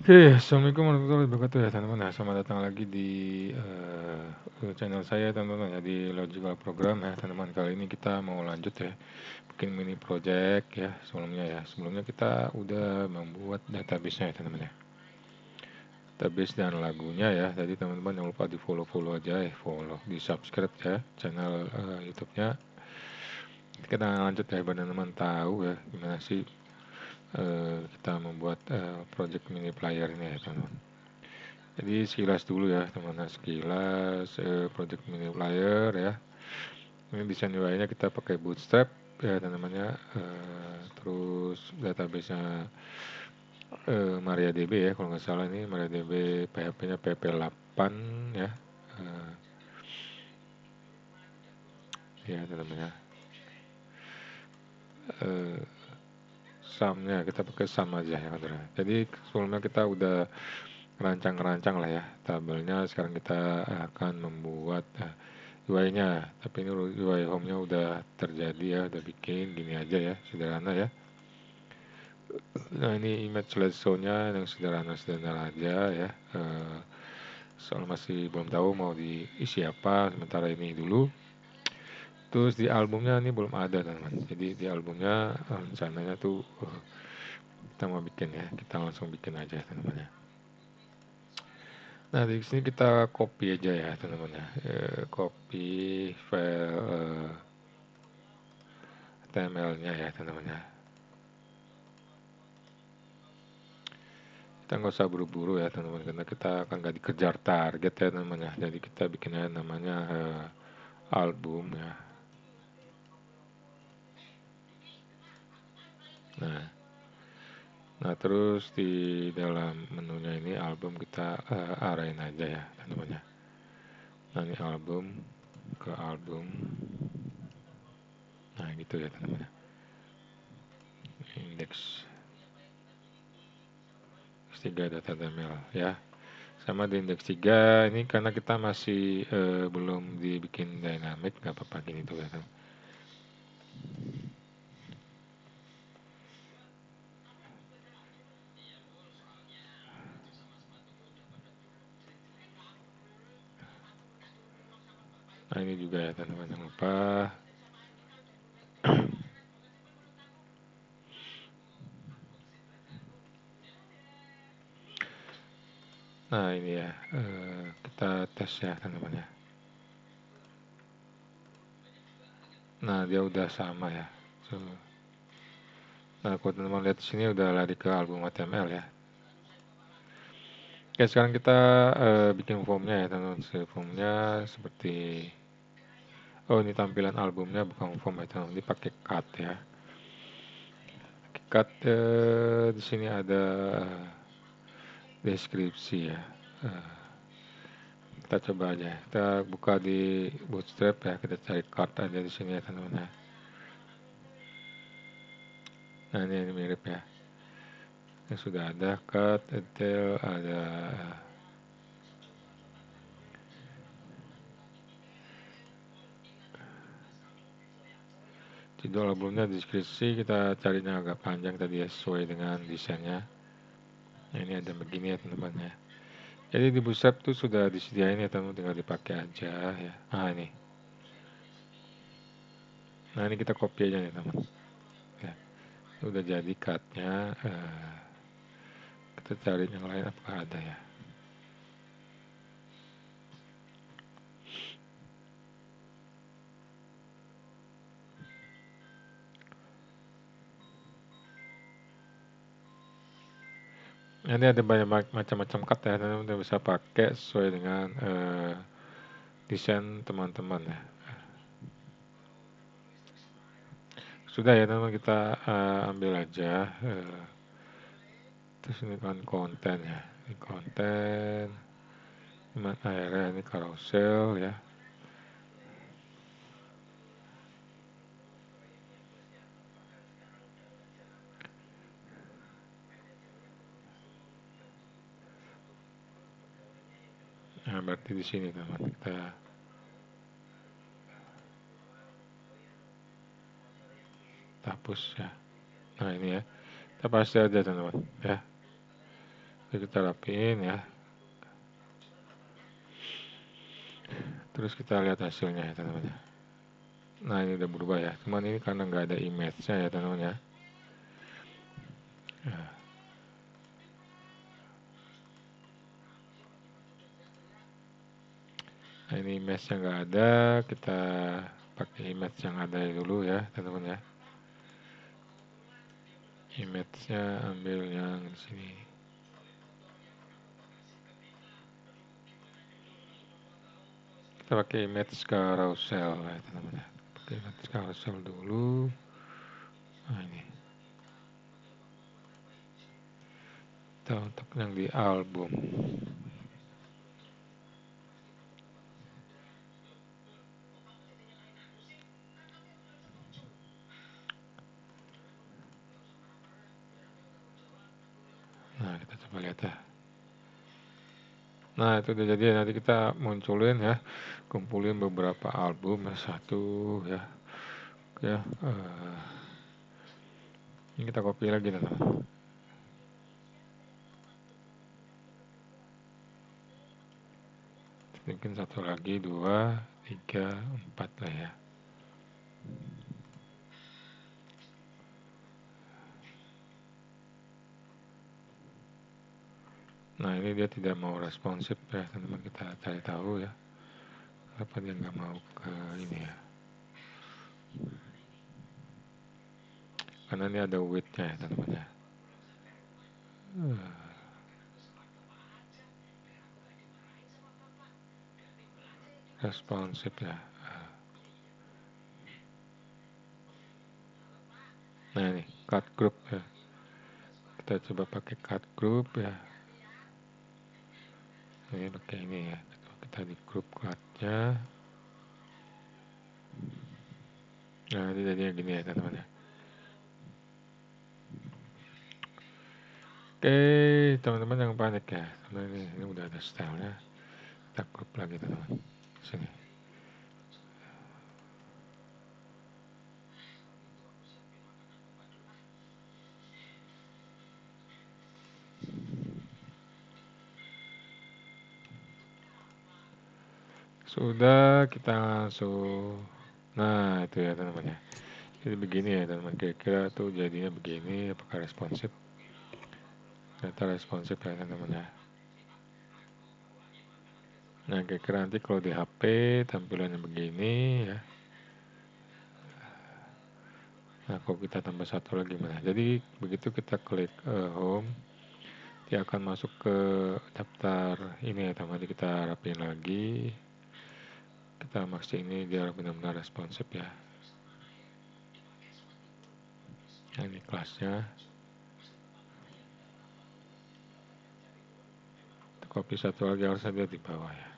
Oke, assalamualaikum warahmatullahi wabarakatuh ya teman-teman. Nah, selamat datang lagi di channel saya teman-teman ya di Logical Program ya teman-teman. Kali ini kita mau lanjut ya bikin mini project ya sebelumnya ya. Sebelumnya kita udah membuat database-nya ya teman-teman ya. Database dan lagunya ya. Jadi teman-teman jangan lupa di follow aja ya, follow, di subscribe ya channel YouTube-nya. Kita lanjut ya biar teman-teman tahu ya gimana sih kita membuat project mini player ini ya teman-teman. Jadi sekilas dulu ya teman-teman, sekilas project mini player ya. Ini desain UI-nya kita pakai Bootstrap ya teman-teman ya. Terus database-nya MariaDB ya kalau nggak salah, ini MariaDB, PHP-nya PHP 8 ya. Eh, ya teman-teman ya. Eh, Sumnya kita pakai sum aja ya teman-teman. Jadi sebelumnya kita udah rancang-rancang lah ya tabelnya. Sekarang kita akan membuat UI-nya, tapi ini UI home-nya udah terjadi ya, udah bikin gini aja ya, sederhana ya. Nah ini image slideshow-nya yang sederhana-sederhana aja ya. Soal masih belum tahu mau diisi apa, sementara ini dulu. Terus di albumnya ini belum ada teman-teman. Jadi di albumnya rencananya tuh kita mau bikin ya, kita langsung bikin aja teman-teman ya. Nah di sini kita copy aja ya teman-teman ya. Copy file HTML-nya ya teman-teman ya. Kita nggak usah buru-buru ya teman-teman, karena kita akan nggak dikejar target ya teman-teman ya. Jadi kita bikinnya namanya album ya. Nah, nah terus di dalam menunya ini album kita arahin aja ya teman-teman ya. Nah ini album ke album. Nah gitu ya teman-teman ya. Index 3.html ya. Sama di index 3 ini karena kita masih belum dibikin dynamic, nggak apa-apa gini tuh ya. Nah ini juga ya teman-teman, jangan lupa. Nah ini ya, kita tes ya teman-teman ya. Nah dia udah sama ya. So, nah kalau teman-teman lihat sini udah lari ke album HTML ya. Oke sekarang kita bikin formnya ya teman-teman. Formnya seperti, oh ini tampilan albumnya bukan form ya teman-teman, dipakai cut ya. Cut di sini ada deskripsi ya. Eh, kita coba aja. Kita buka di Bootstrap ya. Kita cari cut aja di sini ya teman-teman ya. Nah ini mirip ya. Ini sudah ada cut, detail, ada judul albumnya, deskripsi kita carinya agak panjang tadi ya, sesuai dengan desainnya. Nah, ini ada begini ya teman-teman ya. Jadi di Bootstrap tuh sudah disediain ya teman-teman, tinggal dipakai aja ya. Nah ini. Nah ini kita copy aja nih teman. Ya, udah jadi cutnya. Kita cari yang lain apakah ada ya. Nah, ini ada banyak macam-macam cut ya, teman-teman bisa pakai sesuai dengan desain teman-teman ya. Sudah ya teman-teman, kita ambil aja. Terus ini kan konten ya, ini konten, ini area, ini carousel ya. Nah berarti di sini teman kita hapus ya. Nah ini ya, kita pasti aja teman-teman ya. Oke, kita rapiin ya. Terus kita lihat hasilnya ya teman-teman ya. Nah ini udah berubah ya, cuman ini karena nggak ada image-nya ya teman-teman ya. Nah ini image yang nggak ada, kita pakai image yang ada dulu ya teman-teman ya. Image-nya ambil yang di sini. Kita pakai image carousel ya teman-teman ya. Pakai image carousel dulu. Nah ini. Kita untuk yang di album. Nah kita coba lihat ya. Nah itu udah jadi, nanti kita munculin ya, kumpulin beberapa album ya, satu ya, ya. Ini kita copy lagi teman-teman. Mungkin satu lagi, 2, 3, 4 lah ya. Nah ini dia tidak mau responsif ya teman-teman, kita cari tahu ya. Apa dia nggak mau ke ini ya. Karena ini ada width-nya ya teman-teman ya. Responsif ya. Nah ini cut group ya. Kita coba pakai cut group ya. Ini pakai ini ya. Kita di group cut-nya. Nah ini jadinya gini ya teman-teman ya. Oke teman-teman jangan panik ya. Karena ini udah ada stylenya. Kita group lagi teman-teman. Sini. Sudah, kita langsung. Nah itu ya teman-teman ya. Jadi begini ya teman-teman, kira-kira tuh jadinya begini. Apakah responsif? Ternyata responsif ya teman-teman ya. Nah kira-kira nanti kalau di HP tampilannya begini ya. Nah kalau kita tambah satu lagi mana? Jadi begitu kita klik home, dia akan masuk ke daftar ini ya teman-teman. Jadi kita rapiin lagi. Kita max ini biar benar-benar responsif ya. Nah ini kelasnya. Copy satu lagi, harusnya dia di bawah ya.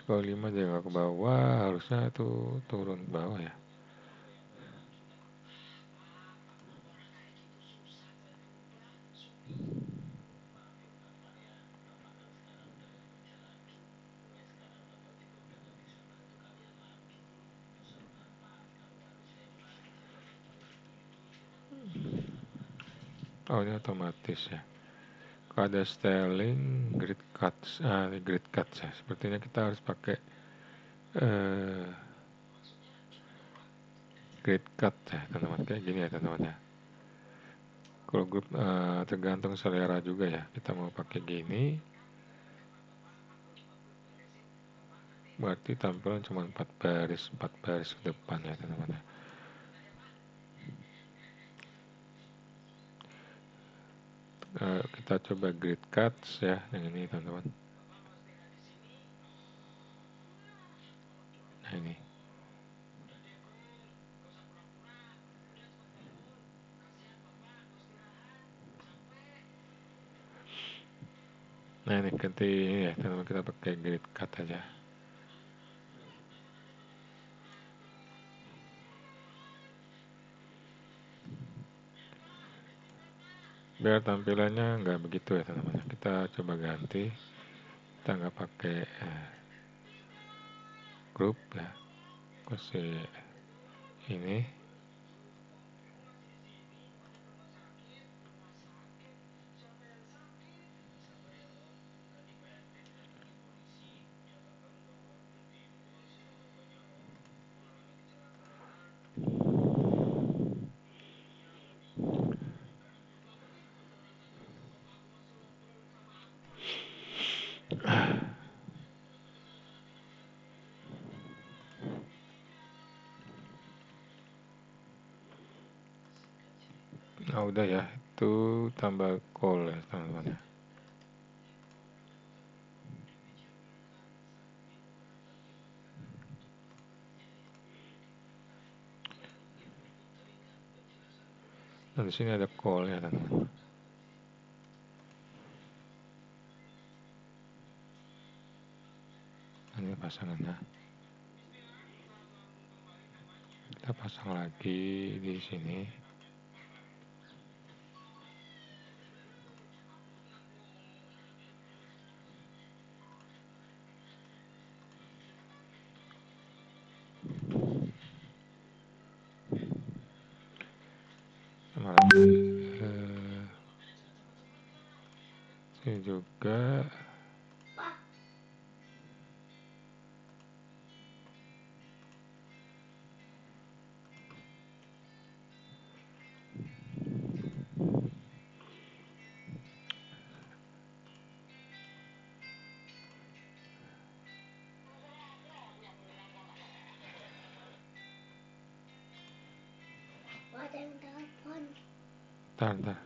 Kalau 5 dia nggak ke bawah, harusnya itu turun ke bawah ya. Oh ini otomatis ya. Kalau ada styling, grid cuts, grid cuts ya. Sepertinya kita harus pakai grid cut ya teman-teman, kayak gini ya teman-teman ya. Kalau grup tergantung selera juga ya. Kita mau pakai gini, berarti tampilan cuma 4 baris ke depan ya teman-teman ya. Kita coba grid cuts ya, yang ini teman-teman. Nah ini. Nah ini ganti ini ya teman-teman, kita pakai grid cut aja. Biar tampilannya nggak begitu ya teman-teman. Kita coba ganti. kita nggak pakai grup ya, kasih ini. Nah udah ya, itu tambah call ya teman-teman. Nah di sini ada call ya teman-teman. Ini pasangannya. Kita pasang lagi di sini. Sama lagi. Ini juga. Ntar.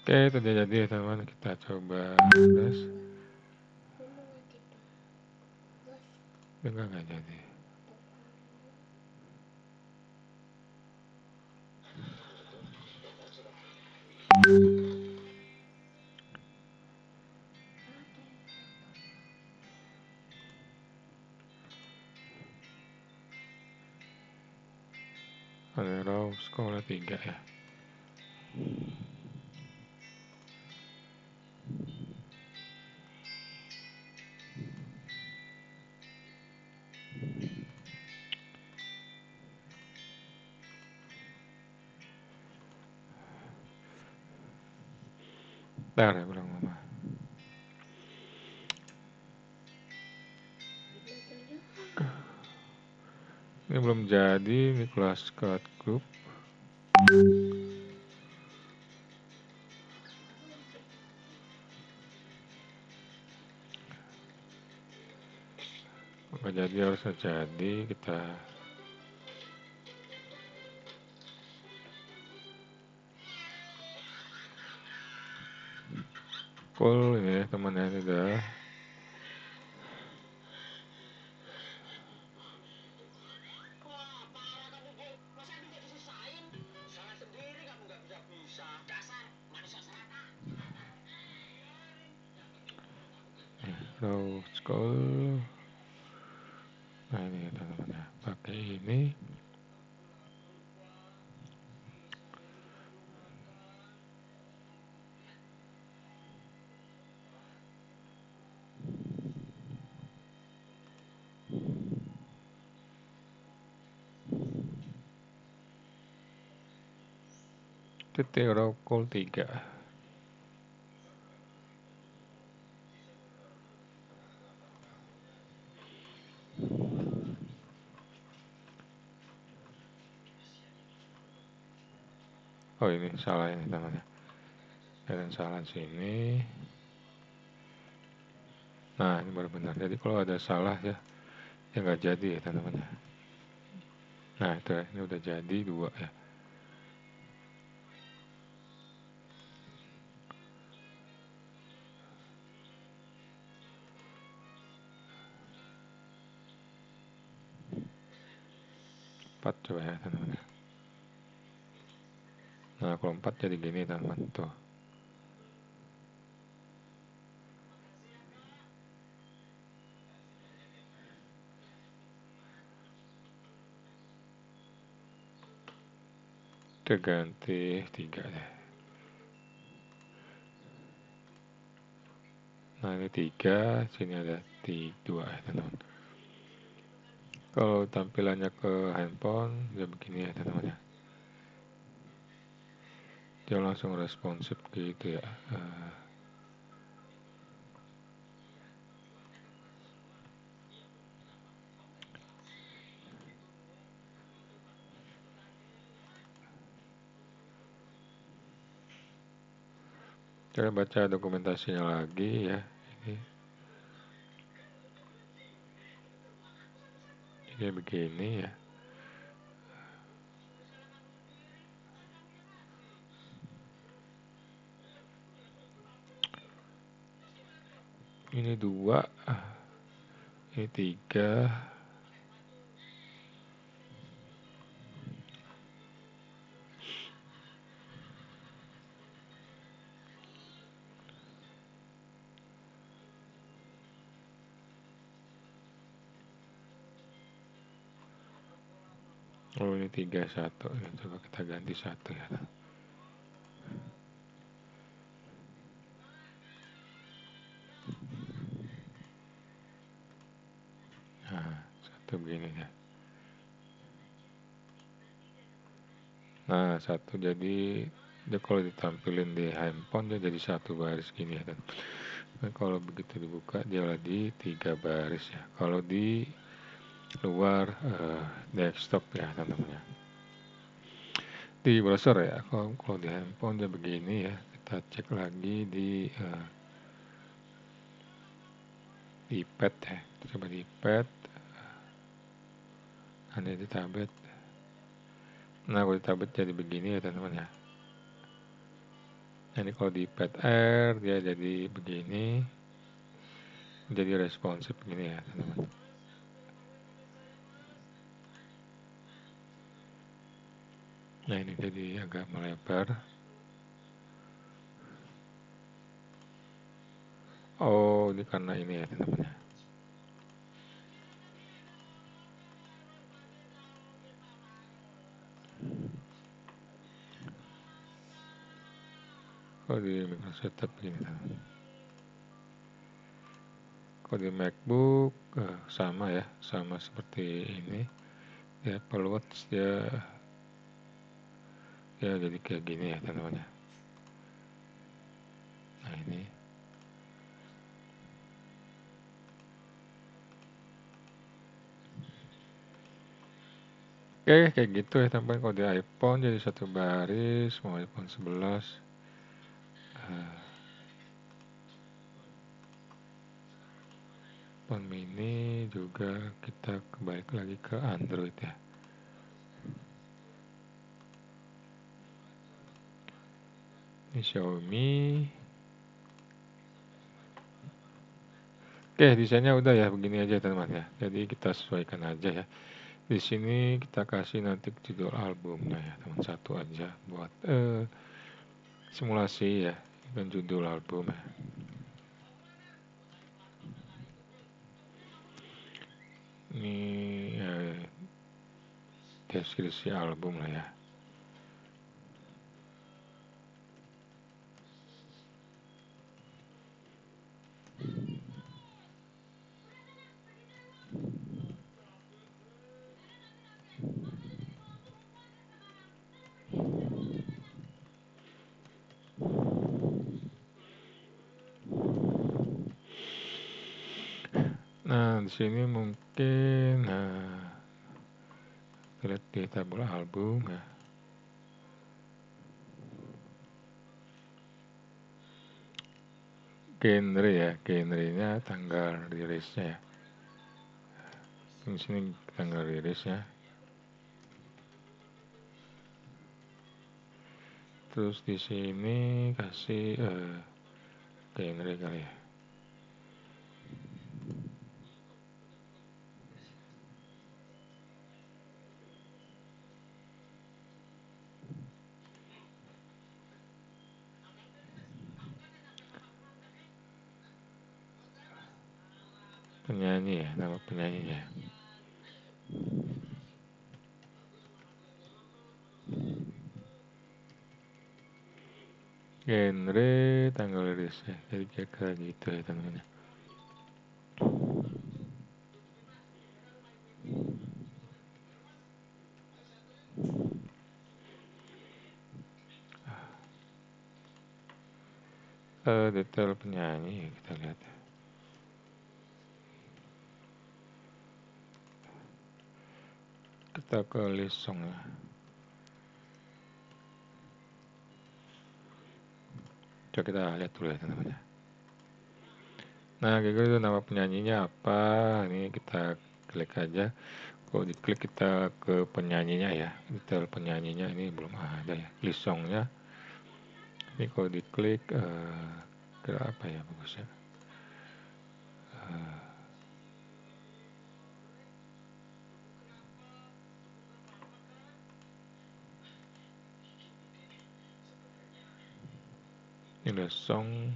Oke, itu dia jadi ya teman-teman. Kita coba tes. Enggak jadi. Ada sekolah 3 ya. Bentar ya bilang mama. Ini belum jadi, ini kelas cloud group. Nggak jadi, harusnya jadi. Kita call ini ya teman-teman, ini udah. Rose call. Nah ini teman-teman ya, pakai ini. Titik raw call 3. Oh ini salah ini teman-teman. Ada salah sini. Nah ini baru benar. Jadi kalau ada salah ya nggak jadi ya teman-teman ya. Nah itu ya, ini udah jadi 2 ya. Empat coba ya teman-teman. Nah kalau 4 jadi gini teman-teman tuh. Kita ganti 3 deh. Nah ini 3, sini ada 2 ya teman-teman. Kalau tampilannya ke handphone ya begini ya teman-teman ya. Dia langsung responsif gitu ya. Kita baca dokumentasinya lagi ya. Ini begini ya. Ini 2, ini 3. Oh ini 3, 1. Ini coba kita ganti 1 ya. Nah 1 begini ya. Nah 1 jadi dia kalau ditampilin di handphone dia jadi 1 baris gini ya. Dan kalau begitu dibuka dia lagi 3 baris ya. Kalau di luar desktop ya teman-teman ya. Di browser ya. Kalau di handphone dia begini ya. Kita cek lagi di pad ya. Kita coba di pad. Ada di tablet. Nah kalau di tablet jadi begini ya teman-teman ya. Ini kalau di pad Air dia jadi begini. Jadi responsif begini ya teman-teman. Nah ini jadi agak melebar. Oh ini karena ini ya teman-teman. Kalau di Microsoft Setup begini teman-teman. Kalau di MacBook sama ya, sama seperti ini. Ya Apple Watch dia ya jadi kayak gini ya teman-teman ya. Nah ini. Oke kayak gitu ya teman-teman. Kalau di iPhone jadi 1 baris, mau iPhone 11. iPhone mini juga kita kembali lagi ke Android ya. Ini Xiaomi. Oke, desainnya udah ya begini aja teman-teman ya. Jadi kita sesuaikan aja ya. Di sini kita kasih nanti judul albumnya ya teman, 1 aja buat simulasi ya dan judul album ya. Ini deskripsi album lah ya. Nah di sini mungkin lihat di tabel album ya. Genre ya, genrenya tanggal rilisnya ya. Di sini tanggal rilisnya. Terus di sini kasih genre kali ya. Penyanyi ya, nama penyanyinya. genre, tanggal rilisnya. Jadi kira-kira gitu ya teman-teman. Detail penyanyi kita lihat. Kita ke list song ya. Coba kita lihat dulu ya teman-teman. Nah, kayak gitu nama penyanyinya apa? Ini kita klik aja. Kalau diklik kita ke penyanyinya ya. Detail penyanyinya ini belum ada ya. List songnya. Ini kalau diklik kira apa ya bagusnya? Ini ada song.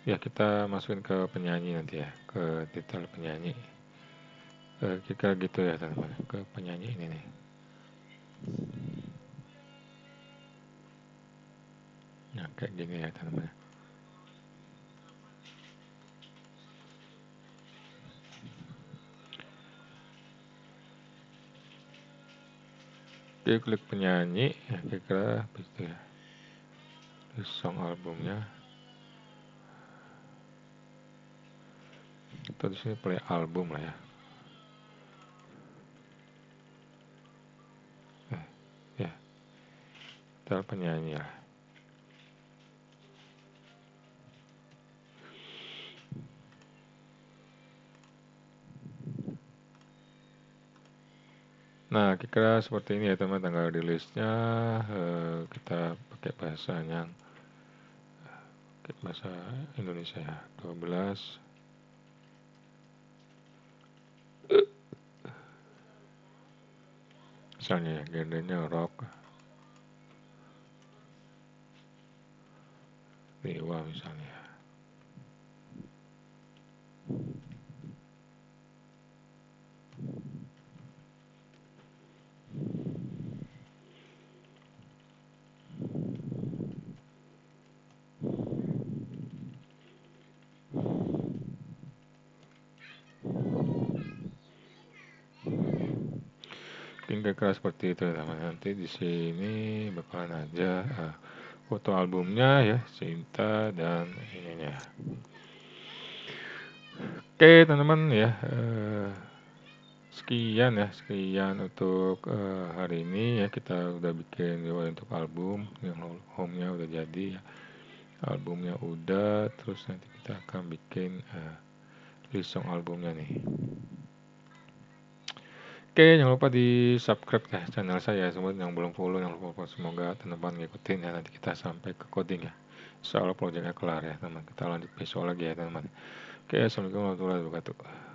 Ya kita masukin ke penyanyi nanti ya. Ke detail penyanyi. Kira gitu ya teman-teman. Ke penyanyi ini nih. Nah kayak gini ya teman-teman. Oke, klik penyanyi. Ya kira-kira begitu ya. Di song albumnya. Atau di sini play album lah ya. Ya, detail penyanyi lah. Nah, kira seperti ini ya teman, tanggal rilisnya kita pakai bahasa Indonesia ya, 12. Misalnya ya, genrenya rock, dewa misalnya. Mungkin kira-kira seperti itu ya teman. Nanti di sini bakalan aja foto albumnya ya, Cinta dan ininya. Oke teman-teman ya, sekian untuk hari ini ya, kita udah bikin juga untuk album yang home-nya udah jadi ya, albumnya udah, terus nanti kita akan bikin list song albumnya nih. Oke, jangan lupa di subscribe ya channel saya, semua yang belum follow jangan lupa, semoga teman-teman ngikutin ya, nanti kita sampai ke coding ya, insya Allah projectnya kelar ya teman, kita lanjut besok lagi ya teman. Oke, assalamualaikum warahmatullahi wabarakatuh.